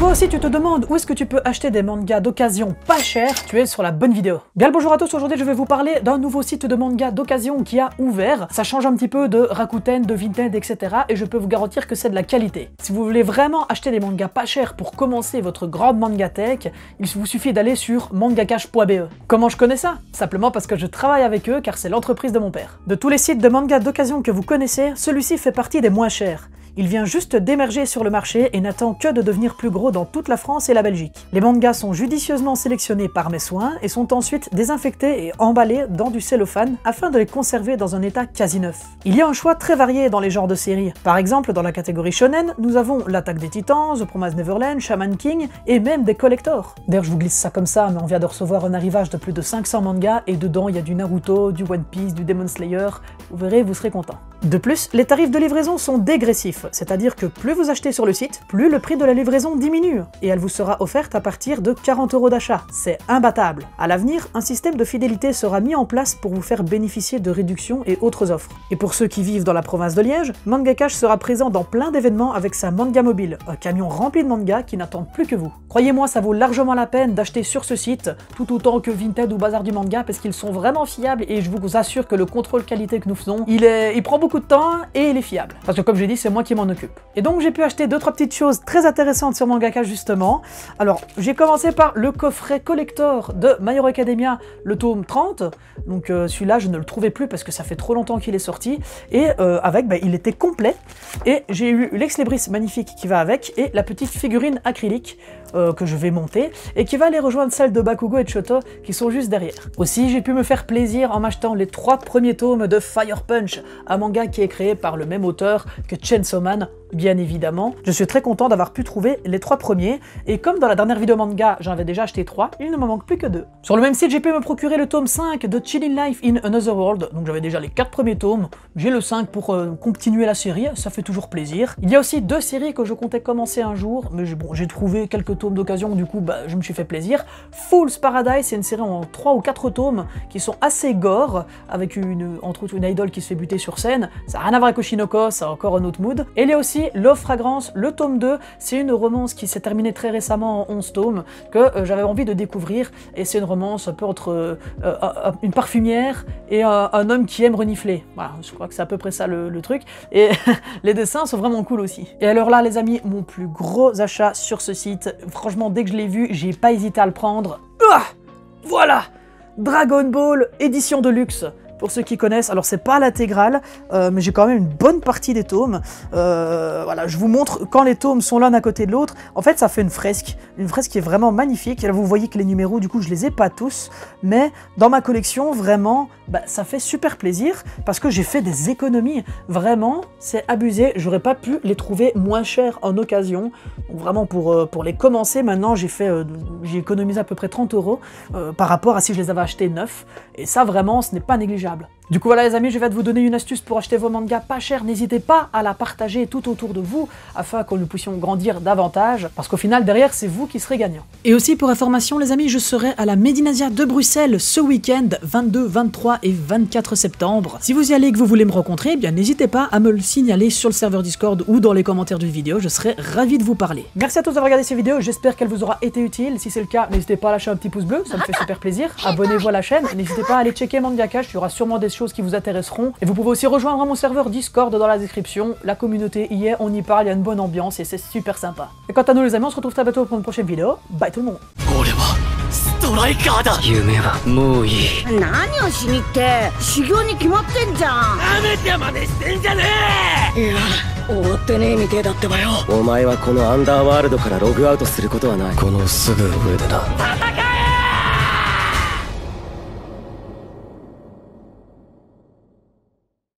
Toi aussi tu te demandes où est-ce que tu peux acheter des mangas d'occasion pas cher, tu es sur la bonne vidéo. Bien le bonjour à tous, aujourd'hui je vais vous parler d'un nouveau site de manga d'occasion qui a ouvert. Ça change un petit peu de Rakuten, de Vinted, etc. et je peux vous garantir que c'est de la qualité. Si vous voulez vraiment acheter des mangas pas chers pour commencer votre grande mangatech, il vous suffit d'aller sur mangakash.be. Comment je connais ça? Simplement parce que je travaille avec eux car c'est l'entreprise de mon père. De tous les sites de manga d'occasion que vous connaissez, celui-ci fait partie des moins chers. Il vient juste d'émerger sur le marché et n'attend que de devenir plus gros dans toute la France et la Belgique. Les mangas sont judicieusement sélectionnés par mes soins et sont ensuite désinfectés et emballés dans du cellophane afin de les conserver dans un état quasi neuf. Il y a un choix très varié dans les genres de séries. Par exemple, dans la catégorie shonen, nous avons l'Attaque des Titans, The Promised Neverland, Shaman King et même des collectors. D'ailleurs, je vous glisse ça comme ça, mais on vient de recevoir un arrivage de plus de 500 mangas et dedans il y a du Naruto, du One Piece, du Demon Slayer. Vous verrez, vous serez content. De plus, les tarifs de livraison sont dégressifs, c'est-à-dire que plus vous achetez sur le site, plus le prix de la livraison diminue, et elle vous sera offerte à partir de 40 € d'achat. C'est imbattable. À l'avenir, un système de fidélité sera mis en place pour vous faire bénéficier de réductions et autres offres. Et pour ceux qui vivent dans la province de Liège, Mangakash sera présent dans plein d'événements avec sa Manga Mobile, un camion rempli de mangas qui n'attendent plus que vous. Croyez-moi, ça vaut largement la peine d'acheter sur ce site, tout autant que Vinted ou Bazar du Manga, parce qu'ils sont vraiment fiables et je vous assure que le contrôle qualité que nous faisons, il prend beaucoup de temps et il est fiable. Parce que comme j'ai dit, c'est moi qui m'en occupe. Et donc j'ai pu acheter 2-3 petites choses très intéressantes sur Mangakash justement. Alors j'ai commencé par le coffret collector de My Hero Academia, le tome 30. Donc celui-là je ne le trouvais plus parce que ça fait trop longtemps qu'il est sorti. Et il était complet. Et j'ai eu l'ex Libris magnifique qui va avec et la petite figurine acrylique que je vais monter et qui va aller rejoindre celle de Bakugo et de Shoto qui sont juste derrière. Aussi j'ai pu me faire plaisir en m'achetant les 3 premiers tomes de Fire Punch, un manga qui est créé par le même auteur que Chainsaw Man, bien évidemment. Je suis très content d'avoir pu trouver les 3 premiers, et comme dans la dernière vidéo manga, j'en avais déjà acheté 3, il ne me manque plus que 2. Sur le même site, j'ai pu me procurer le tome 5 de Chilling Life in Another World, donc j'avais déjà les 4 premiers tomes, j'ai le 5 pour continuer la série, ça fait toujours plaisir. Il y a aussi 2 séries que je comptais commencer un jour, mais bon, j'ai trouvé quelques tomes d'occasion, du coup je me suis fait plaisir. Fool's Paradise, c'est une série en 3 ou 4 tomes qui sont assez gore, avec entre autres une idole qui se fait buter sur scène. Ça n'a rien à voir avec Oshinoko, ça a encore un autre mood. Et il y a aussi Love Fragrance, le tome 2, c'est une romance qui s'est terminée très récemment en 11 tomes, que j'avais envie de découvrir, et c'est une romance un peu entre une parfumière et un homme qui aime renifler. Voilà, je crois que c'est à peu près ça le truc, et les dessins sont vraiment cool aussi. Et alors là les amis, mon plus gros achat sur ce site, franchement dès que je l'ai vu, j'ai pas hésité à le prendre. Voilà, Dragon Ball édition de luxe. Pour ceux qui connaissent, alors c'est pas l'intégrale, mais j'ai quand même une bonne partie des tomes. Voilà, je vous montre quand les tomes sont l'un à côté de l'autre. En fait, ça fait une fresque qui est vraiment magnifique. Et là, vous voyez que les numéros, du coup, je les ai pas tous, mais dans ma collection, vraiment, ça fait super plaisir parce que j'ai fait des économies. Vraiment, c'est abusé. J'aurais pas pu les trouver moins chers en occasion. Donc vraiment, pour les commencer, maintenant, j'ai économisé à peu près 30 € par rapport à si je les avais achetés neufs. Et ça, vraiment, ce n'est pas négligeable. Du coup voilà les amis, je vais vous donner une astuce pour acheter vos mangas pas chers. N'hésitez pas à la partager tout autour de vous afin que nous puissions grandir davantage, parce qu'au final derrière c'est vous qui serez gagnant. Et aussi pour information les amis, je serai à la Medinasia de Bruxelles ce week-end 22, 23 et 24 septembre. Si vous y allez et que vous voulez me rencontrer, eh bien n'hésitez pas à me le signaler sur le serveur Discord ou dans les commentaires d'une vidéo, je serai ravi de vous parler. Merci à tous d'avoir regardé cette vidéo, j'espère qu'elle vous aura été utile. Si c'est le cas, n'hésitez pas à lâcher un petit pouce bleu, ça me fait super plaisir. Abonnez-vous à la chaîne, n'hésitez pas à aller checker Mangakash, il y aura sûrement des choses qui vous intéresseront. Et vous pouvez aussi rejoindre mon serveur Discord dans la description. La communauté y est, on y parle, il y a une bonne ambiance et c'est super sympa. Et quant à nous les amis, on se retrouve très bientôt pour une prochaine vidéo. Bye tout le monde.お前はこのアンダーワールドからログアウトすることはない。このすぐ上でな。